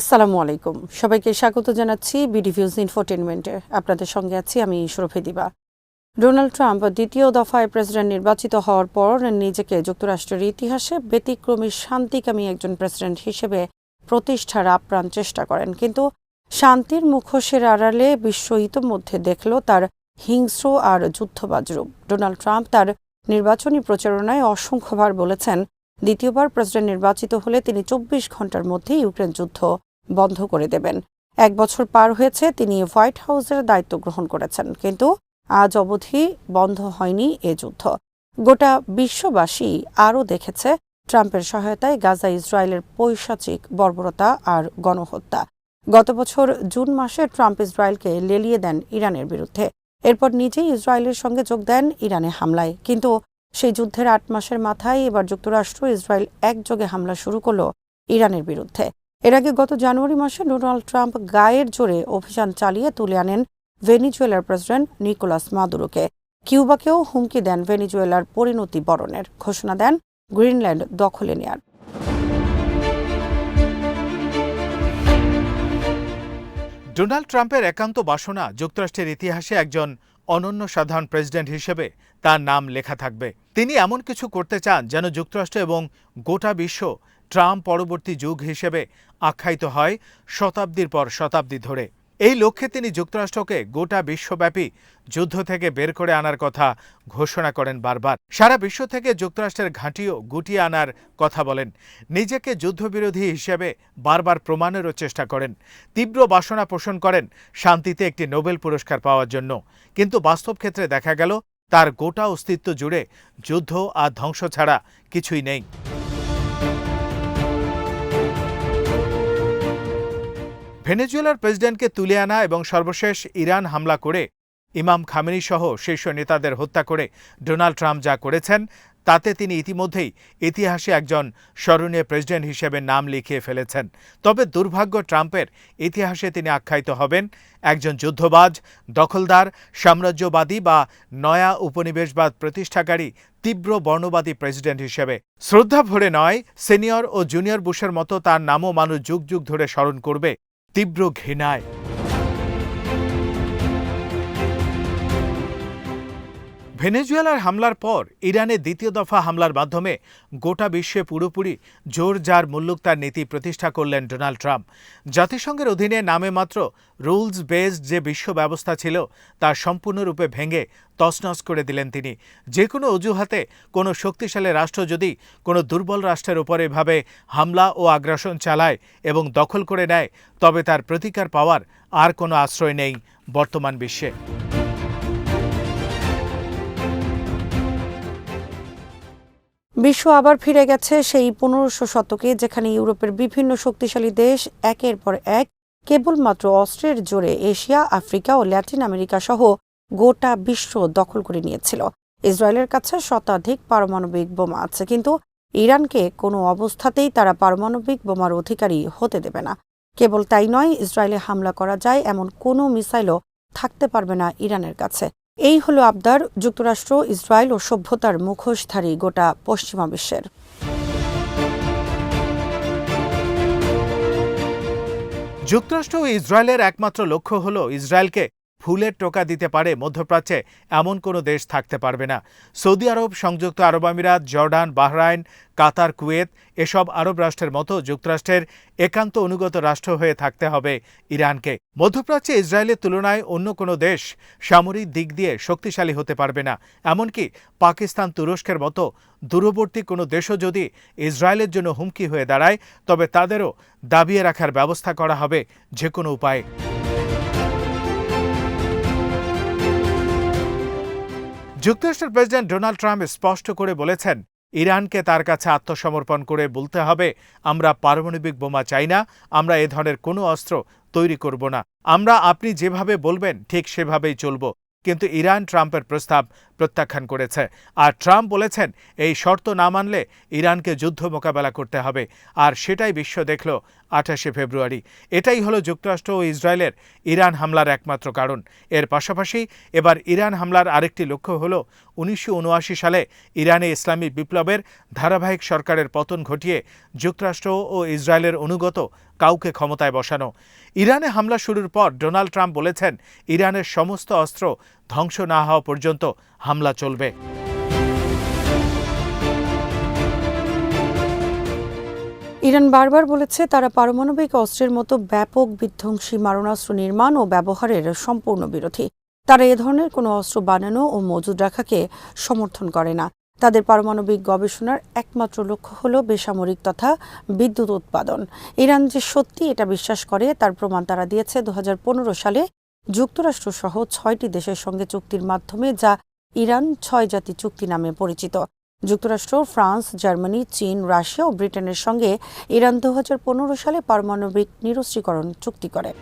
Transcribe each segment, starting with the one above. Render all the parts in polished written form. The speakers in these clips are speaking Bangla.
আসসালামু আলাইকুম, সবাইকে স্বাগত জানাচ্ছি বিডিভিউজ ইনফোটেনমেন্টে। আপনাদের সঙ্গে আছি আমি সুরভি দিবা। ডোনাল্ড ট্রাম্প দ্বিতীয় দফায় প্রেসিডেন্ট নির্বাচিত হওয়ার পর নিজেকে যুক্তরাষ্ট্রের ইতিহাসে ব্যতিক্রমী শান্তিকামী একজন প্রেসিডেন্ট হিসেবে প্রতিষ্ঠার আপ্রাণ চেষ্টা করেন, কিন্তু শান্তির মুখোশের আড়ালে বিশ্ব ইতোমধ্যে দেখল তার হিংস্র আর যুদ্ধবাজ রূপ। ডোনাল্ড ট্রাম্প তার নির্বাচনী প্রচারণায় অসংখ্যবার বলেছেন দ্বিতীয়বার প্রেসিডেন্ট নির্বাচিত হলে তিনি ২৪ ঘণ্টার মধ্যে ইউক্রেন যুদ্ধ বন্ধ করে দেবেন। ১ বছর পার হয়েছে তিনি হোয়াইট হাউসের দায়িত্ব গ্রহণ করেছেন, কিন্তু আজ অবধি বন্ধ হয়নি এ যুদ্ধ। গোটা বিশ্ববাসী আরও দেখেছে ট্রাম্পের সহায়তায় গাজা ইসরায়েলের পৈশাচিক বর্বরতা আর গণহত্যা। গত বছর জুন মাসে ট্রাম্প ইসরায়েলকে লেলিয়ে দেন ইরানের বিরুদ্ধে। এরপর নিজেই ইসরায়েলের সঙ্গে যোগ দেন ইরানে হামলায়, কিন্তু সেই যুদ্ধের ৮ মাসের মাথায় এবার যুক্তরাষ্ট্র ইসরায়েল একযোগে হামলা শুরু করল ইরানের বিরুদ্ধে। এর আগে গত জানুয়ারি মাসে ডোনাল্ড ট্রাম্প গায়ের জোরে অভিযান চালিয়ে তুলে আনেন ভেনিজুয়েলার প্রেসিডেন্ট নিকোলাস মাদুরোকে। কিউবাকেও হুমকি দেন ভেনিজুয়েলার পরিণতি বরণের, ঘোষণা দেন গ্রিনল্যান্ড দখলে নেয়ার। ডোনাল্ড ট্রাম্পের একান্ত বাসনা যুক্তরাষ্ট্রের ইতিহাসে একজন অনন্য সাধারণ প্রেসিডেন্ট হিসেবে তার নাম লেখা থাকবে। তিনি এমন কিছু করতে চান যেন যুক্তরাষ্ট্র এবং গোটা বিশ্ব ট্রাম্প পরবর্তী যুগ হিসেবে আখ্যায়িত হয় শতাব্দীর পর শতাব্দী ধরে। এই লক্ষ্যে তিনি যুক্তরাষ্ট্রকে গোটা বিশ্বব্যাপী যুদ্ধ থেকে বের করে আনার কথা ঘোষণা করেন বারবার। সারা বিশ্ব থেকে যুক্তরাষ্ট্রের ঘাঁটিও গুটিয়ে আনার কথা বলেন। নিজেকে যুদ্ধবিরোধী হিসেবে বারবার প্রমাণেরও চেষ্টা করেন। তীব্র বাসনা পোষণ করেন শান্তিতে একটি নোবেল পুরস্কার পাওয়ার জন্য, কিন্তু বাস্তব ক্ষেত্রে দেখা গেল তার গোটা অস্তিত্ব জুড়ে যুদ্ধ আর ধ্বংস ছাড়া কিছুই নেই। ভেনেজুয়েলার প্রেসিডেন্টকে তুলে আনা এবং সর্বশেষ ইরান হামলা করে ইমাম খামেনি সহ শীর্ষ নেতাদের হত্যা করে ডোনাল্ড ট্রাম্প যা করেছেন তাতে তিনি ইতিমধ্যেই ইতিহাসে একজন স্মরণীয় প্রেসিডেন্ট হিসেবে নাম লিখিয়ে ফেলেছেন। তবে দুর্ভাগ্য ট্রাম্পের ইতিহাসে তিনি আখ্যায়িত হবেন একজন যুদ্ধবাজ, দখলদার, সাম্রাজ্যবাদী বা নয়া উপনিবেশবাদ প্রতিষ্ঠাকারী তীব্র বর্ণবাদী প্রেসিডেন্ট হিসেবে। শ্রদ্ধা ভরে নয়, সিনিয়র ও জুনিয়র বুশের মতো তার নামও মানুষ যুগ যুগ ধরে স্মরণ করবে তীব্র ঘৃণায়। ভেনেজুয়েলার হামলার পর ইরানে দ্বিতীয় দফা হামলার মাধ্যমে গোটা বিশ্বে পুরোপুরি জোর যার মুল্লুক তার নীতি প্রতিষ্ঠা করলেন ডোনাল্ড ট্রাম্প। জাতিসংঘের অধীনে নামে মাত্র রুলস বেসড যে বিশ্ব ব্যবস্থা ছিল তা সম্পূর্ণরূপে ভেঙে তছনছ করে দিলেন তিনি। যে কোনো অজুহাতে কোনো শক্তিশালী রাষ্ট্র যদি কোনো দুর্বল রাষ্ট্রের উপর এভাবে হামলা ও আগ্রাসন চালায় এবং দখল করে নেয়, তবে তার প্রতিকার পাওয়ার আর কোনো আশ্রয় নেই বর্তমান বিশ্বে। বিশ্ব আবার ফিরে গেছে সেই ১৫০০ শতকে, যেখানে ইউরোপের বিভিন্ন শক্তিশালী দেশ একের পর এক কেবলমাত্র অস্ত্রের জোরে এশিয়া, আফ্রিকা ও ল্যাটিন আমেরিকা সহ গোটা বিশ্ব দখল করে নিয়েছিল। ইসরায়েলের কাছে শতাধিক পারমাণবিক বোমা আছে, কিন্তু ইরানকে কোনো অবস্থাতেই তারা পারমাণবিক বোমার অধিকারী হতে দেবে না। কেবল তাই নয়, ইসরায়েলে হামলা করা যায় এমন কোনো মিসাইলও থাকতে পারবে না ইরানের কাছে। এই হলো আবদার যুক্তরাষ্ট্র, ইসরায়েল ও সভ্যতার মুখোশধারী গোটা পশ্চিমা বিশ্বের। যুক্তরাষ্ট্র ও ইসরায়েলের একমাত্র লক্ষ্য হল ইসরায়েলকে ফুলের টোকা দিতে পারে মধ্যপ্রাচ্যে এমন কোনো দেশ থাকতে পারবে না। সৌদি আরব, সংযুক্ত আরব আমিরাত, জর্ডান, বাহরাইন, কাতার, কুয়েত এসব আরব রাষ্ট্রের মতো যুক্তরাষ্ট্রের একান্ত অনুগত রাষ্ট্র হয়ে থাকতে হবে ইরানকে। মধ্যপ্রাচ্যে ইসরায়েলের তুলনায় অন্য কোনো দেশ সামরিক দিক দিয়ে শক্তিশালী হতে পারবে না। এমনকি পাকিস্তান, তুরস্কের মতো দূরবর্তী কোনো দেশও যদি ইসরায়েলের জন্য হুমকি হয়ে দাঁড়ায়, তবে তাদেরও দাবিয়ে রাখার ব্যবস্থা করা হবে যে কোনো উপায়ে। যুক্তরাষ্ট্রের প্রেসিডেন্ট ডোনাল্ড ট্রাম্প স্পষ্ট করে বলেছেন ইরানকে তার কাছে আত্মসমর্পণ করে বলতে হবে, আমরা পারমাণবিক বোমা চাই না, আমরা এ ধরনের কোনো অস্ত্র তৈরি করব না, আমরা আপনি যেভাবে বলবেন ঠিক সেভাবেই চলব। কিন্তু ইরান ট্রাম্পের প্রস্তাব প্রত্যাখ্যান করেছে। আর ট্রাম্প বলেছেন এই শর্ত না মানলে ইরানকে যুদ্ধ মোকাবেলা করতে হবে। আর সেটাই বিশ্ব দেখল 28 ফেব্রুয়ারি। এটাই হলো যুক্তরাষ্ট্র ও ইসরায়েলের ইরান হামলার একমাত্র কারণ। এর পাশাপাশি এবার ইরান হামলার আরেকটি লক্ষ্য হল 1979 সালে ইরানে ইসলামী বিপ্লবের ধারাবাহিক সরকারের পতন ঘটিয়ে যুক্তরাষ্ট্র ও ইসরায়েলের অনুগত কাউকে ক্ষমতায় বসানো। ইরানে হামলা শুরুর পর ডোনাল্ড ট্রাম্প বলেছেন, ইরানের সমস্ত অস্ত্র ধ্বংস না হওয়া পর্যন্ত হামলা চলবে। ইরান বারবার বলেছে তারা পারমাণবিক অস্ত্রের মতো ব্যাপক বিধ্বংসী মারণাস্ত্র নির্মাণ ও ব্যবহারের সম্পূর্ণ বিরোধী। তারা এ ধরনের কোনো অস্ত্র বানানো ও মজুদ রাখাকে সমর্থন করে না। তাদের পারমাণবিক গবেষণার একমাত্র লক্ষ্য হল বেসামরিক তথা বিদ্যুৎ উৎপাদন। ইরান যে সত্যি এটা বিশ্বাস করে তার প্রমাণ তারা দিয়েছে 2015 সালে যুক্তরাষ্ট্রসহ 6টি দেশের সঙ্গে চুক্তির মাধ্যমে, যা ইরান 6 জাতি চুক্তি নামে পরিচিত। যুক্তরাষ্ট্র, ফ্রান্স, জার্মানি, চীন, রাশিয়া ও ব্রিটেনের সঙ্গে ইরান 2015 সালে পারমাণবিক নিরস্ত্রীকরণ চুক্তি করে।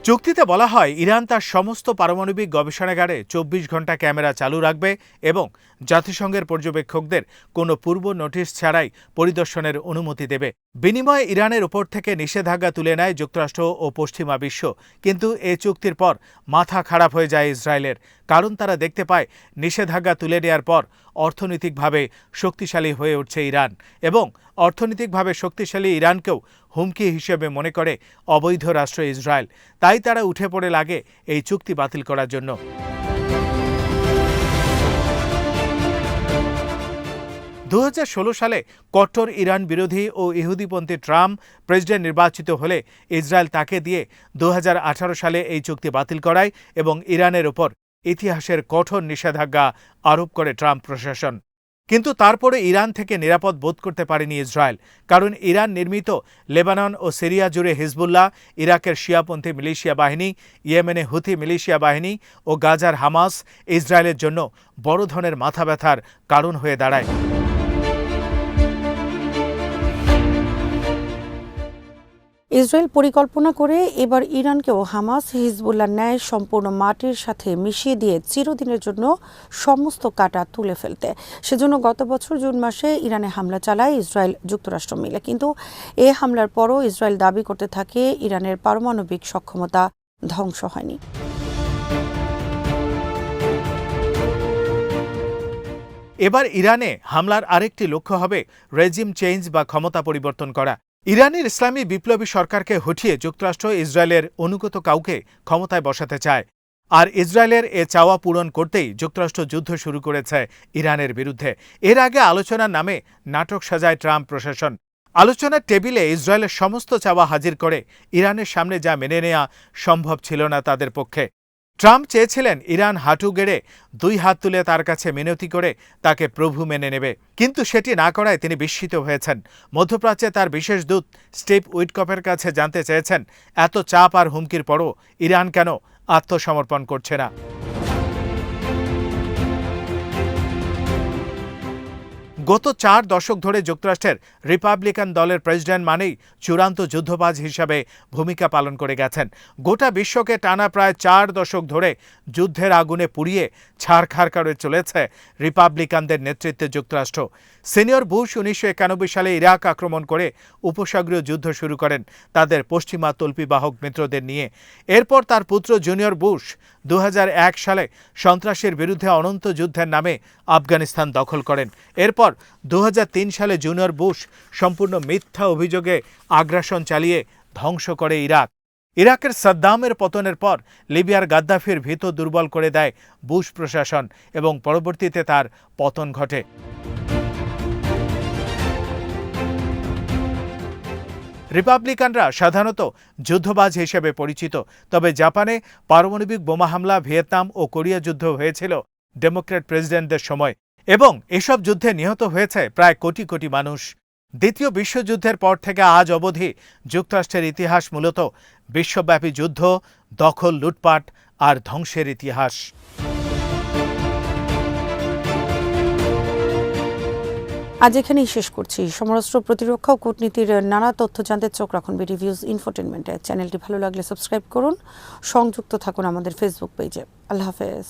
চুক্তিতে বলা হয়, ইরান তার সমস্ত পারমাণবিক গবেষণাগারে 24 ঘণ্টা ক্যামেরা চালু রাখবে এবং জাতিসংঘের পর্যবেক্ষকদের কোনো পূর্ব নোটিশ ছাড়াই পরিদর্শনের অনুমতি দেবে। বিনিময়ে ইরানের উপর থেকে নিষেধাজ্ঞা তুলে নেয় যুক্তরাষ্ট্র ও পশ্চিমা বিশ্ব। কিন্তু এই চুক্তির পর মাথা খারাপ হয়ে যায় ইসরায়েলের, কারণ তারা দেখতে পায় নিষেধাজ্ঞা তুলে নেওয়ার পর অর্থনৈতিকভাবে শক্তিশালী হয়ে উঠছে ইরান এবং অর্থনৈতিকভাবে শক্তিশালী ইরানকেও হুমকি হিসেবে মনে করে অবৈধ রাষ্ট্র ইসরায়েল। তাই তারা উঠে পড়ে লাগে এই চুক্তি বাতিল করার জন্য। 2016 সালে কট্টর ইরান বিরোধী ও ইহুদিপন্থী ট্রাম্প প্রেসিডেন্ট নির্বাচিত হলে ইসরায়েল তাকে দিয়ে 2018 সালে এই চুক্তি বাতিল করায় এবং ইরানের উপর ইতিহাসের কঠোর নিষেধাজ্ঞা আরোপ করে ট্রাম্প প্রশাসন। কিন্তু তারপরে ইরান থেকে নিরাপদ বোধ করতে পারেনি ইসরায়েল, কারণ ইরান নির্মিত লেবানন ও সিরিয়া জুড়ে হিজবুল্লাহ, ইরাকের শিয়াপন্থী মিলিশিয়া বাহিনী, ইয়েমেনে হুথি মিলিশিয়া বাহিনী ও গাজার হামাস ইসরায়েলের জন্য বড় ধরনের মাথা ব্যথার কারণ হয়ে দাঁড়ায়। ইসরায়েল পরিকল্পনা করে এবার ইরানকেও হামাস, হিজবুল্লাহর ন্যায় সম্পূর্ণ মাটির সাথে মিশিয়ে দিয়ে চিরদিনের জন্য সমস্ত কাঁটা তুলে ফেলতে। সেজন্য গত বছর জুন মাসে ইরানে হামলা চালায় ইসরায়েল যুক্তরাষ্ট্র মিলে। কিন্তু এ হামলার পরও ইসরায়েল দাবি করতে থাকে ইরানের পারমাণবিক সক্ষমতা ধ্বংস হয়নি। এবার ইরানে হামলার আরেকটি লক্ষ্য হবে রেজিম চেঞ্জ বা ক্ষমতা পরিবর্তন করা। ইরানের ইসলামী বিপ্লবী সরকারকে হটিয়ে যুক্তরাষ্ট্র ইসরায়েলের অনুগত কাউকে ক্ষমতায় বসাতে চায়। আর ইসরায়েলের এ চাওয়া পূরণ করতেই যুক্তরাষ্ট্র যুদ্ধ শুরু করেছে ইরানের বিরুদ্ধে। এর আগে আলোচনার নামে নাটক সাজায় ট্রাম্প প্রশাসন। আলোচনার টেবিলে ইসরায়েলের সমস্ত চাওয়া হাজির করে ইরানের সামনে যা মেনে নেওয়া সম্ভব ছিল না তাদের পক্ষে। ট্রাম্প চেয়েছিলেন ইরান হাঁটু গেড়ে 2 হাত তুলে তার কাছে মিনতি করে তাকে প্রভু মেনে নেবে, কিন্তু সেটি না করায় তিনি বিস্মিত হয়েছেন। মধ্যপ্রাচ্যে তার বিশেষ দূত স্টিভ উইটকফের কাছে জানতে চেয়েছেন, এত চাপ আর হুমকির পরও ইরান কেন আত্মসমর্পণ করছে না। গত 4 দশক ধরে যুক্তরাষ্ট্রের রিপাবলিকান দলের প্রেসিডেন্ট মানেই চূড়ান্ত যুদ্ধবাজ হিসাবে ভূমিকা পালন করে গেছেন। গোটা বিশ্বকে টানা প্রায় 4 দশক ধরে যুদ্ধের আগুনে পুড়িয়ে ছারখার করে চলেছে রিপাবলিকানদের নেতৃত্বে যুক্তরাষ্ট্র। সিনিয়র বুশ 1991 সালে ইরাক আক্রমণ করে উপসাগরীয় যুদ্ধ শুরু করেন তাদের পশ্চিমা তল্পিবাহক মিত্রদের নিয়ে। এরপর তার পুত্র জুনিয়র বুশ 2001 সালে সন্ত্রাসের বিরুদ্ধে অনন্ত যুদ্ধের নামে আফগানিস্তান দখল করেন। এরপর 2003 সালে জুনিয়র বুশ সম্পূর্ণ মিথ্যা অভিযোগে আগ্রাসন চালিয়ে ধ্বংস করে ইরাক। ইরাকের সাদ্দামের পতনের পর লিবিয়ার গাদ্দাফির ভিত দুর্বল করে দেয় বুশ প্রশাসন এবং পরবর্তীতে তার পতন ঘটে। রিপাবলিকানরা সাধারণত যুদ্ধবাজ হিসেবে পরিচিত, তবে জাপানে পারমাণবিক বোমা হামলা, ভিয়েতনাম ও কোরিয়া যুদ্ধ হয়েছিল ডেমোক্র্যাট প্রেসিডেন্টদের সময় এবং এসব যুদ্ধে নিহত হয়েছে প্রায় কোটি কোটি মানুষ। দ্বিতীয় বিশ্বযুদ্ধের পর থেকে আজ অবধি যুক্তরাষ্ট্রের ইতিহাস মূলত বিশ্বব্যাপী যুদ্ধ, দখল, লুটপাট আর ধ্বংসের ইতিহাস। আজ এখানেই শেষ করছি। সমরাস্ত্র, প্রতিরক্ষা ও কূটনীতির নানা তথ্য জানতে চোখ রাখুন বিডিভিউজ ইনফোটেনমেন্টে। চ্যানেলটি ভালো লাগলে সাবস্ক্রাইব করুন, সংযুক্ত থাকুন আমাদের ফেসবুক পেজে। আল্লাহ হাফেজ।